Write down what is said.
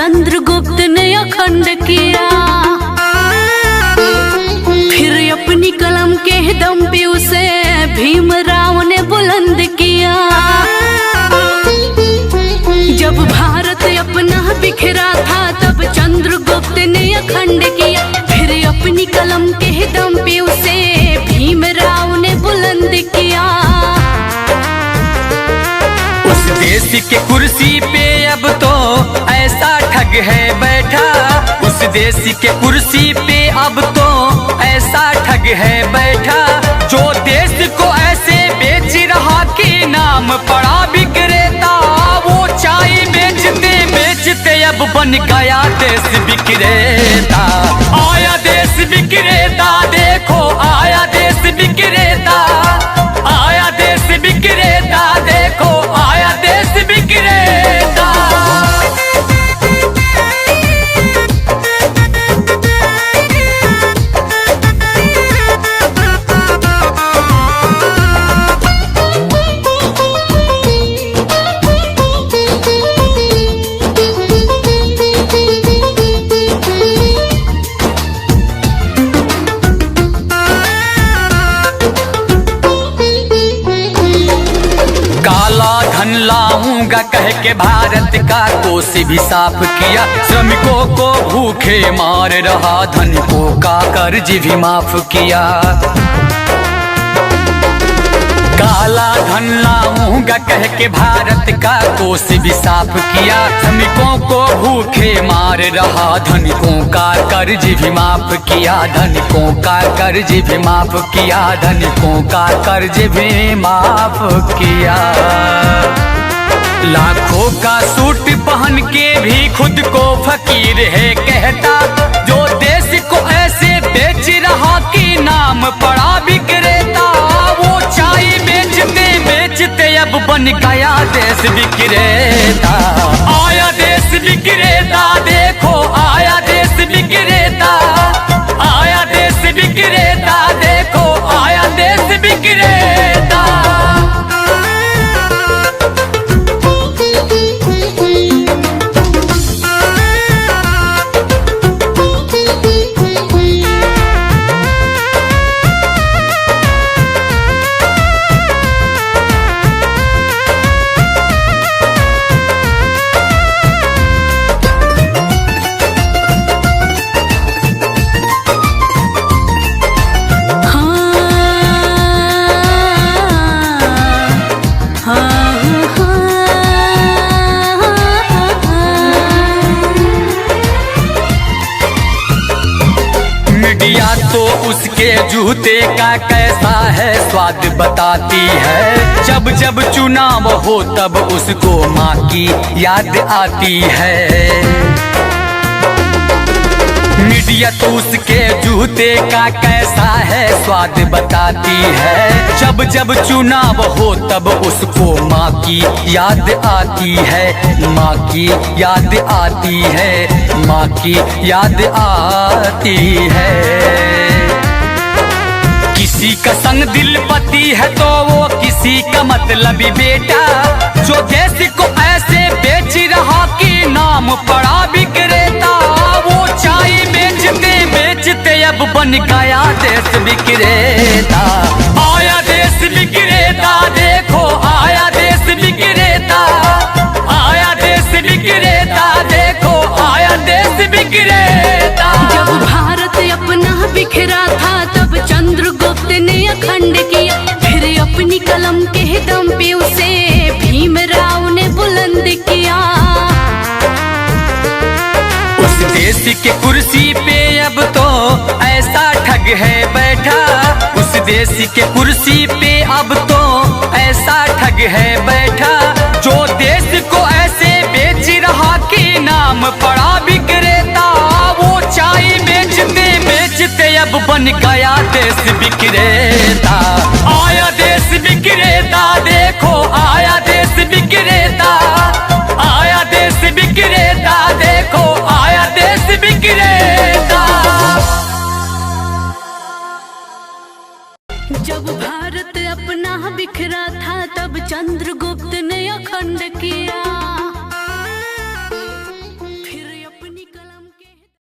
चंद्रगुप्त ने अखंड किया। फिर अपनी कलम के दम पे उसे भीमराव ने बुलंद किया। जब भारत अपना बिखरा था तब चंद्रगुप्त ने अखंड किया। फिर अपनी कलम के दम पे उसे भीमराव ने बुलंद किया। उस देश के कुर्सी पे अब तो ऐसा ठग है बैठा। उस देश के कुर्सी पे अब तो ऐसा ठग है बैठा। जो देश को ऐसे बेच रहा कि नाम पड़ा विक्रेता, वो चाय बेचते बेचते अब बन गया देश विक्रेता। आया देश विक्रेता, देखो आया देश विक्रेता। आया देश विक्रेता, देखो आया देश विक्रेता। लाऊंगा कह के भारत का कोष भी साफ किया। श्रमिकों को भूखे मार रहा, धनिकों का कर्ज भी माफ किया। काला धन लाऊंगा कह के भारत का कोष भी साफ किया। श्रमिकों को भूखे मार रहा, धनिकों का कर्ज भी माफ किया। धनिकों का कर्ज भी माफ किया। धनिकों का कर्ज भी माफ किया। लाखों का सूट पहन के भी खुद को फकीर है कहता। जो देश को ऐसे बेच रहा कि नाम पड़ा विक्रेता, वो चाय बेचते बेचते अब बन गया देश विक्रेता। आया देश विक्रेता, देखो आया देश विक्रेता। आया देश विक्रेता, देखो आया देश विक्रेता। तो उसके जूते का कैसा है स्वाद बताती है। जब जब चुनाव हो तब उसको माँ की याद आती है। मीडिया तो उसके जूते का कैसा है स्वाद बताती है। जब जब चुनाव हो तब उसको माँ की याद आती है। माँ की याद आती है। माँ की याद आती है। किसी का संग दिल पति है तो वो किसी का मतलबी बेटा। जो देश को ऐसे बेच रहा कि नाम पड़ा विक्रेता, वो चाय बेचते बेचते अब बन गया देश विक्रेता। आया देश विक्रेता, देखो आया देश विक्रेता। आया देश विक्रेता, देखो आया देश विक्रेता। जब भारत अपना बिखरा था तब चंद्रगुप्त ने अखंड किया। फिर अपनी कलम के दम पे उसे भीमराव ने बुलंद किया। उस देश के कुर्सी पे अब तो ऐसा ठग है बैठा। उस देश के कुर्सी पे अब तो ऐसा ठग है बैठा। जो देश को ऐसे बेच रहा कि नाम पड़ा विक्रेता, वो चाय बेचते बेचते अब बन गया देश विक्रेता। आया देश विक्रेता, देखो आया देश विक्रेता। आया देश विक्रेता, देखो आया देश विक्रेता।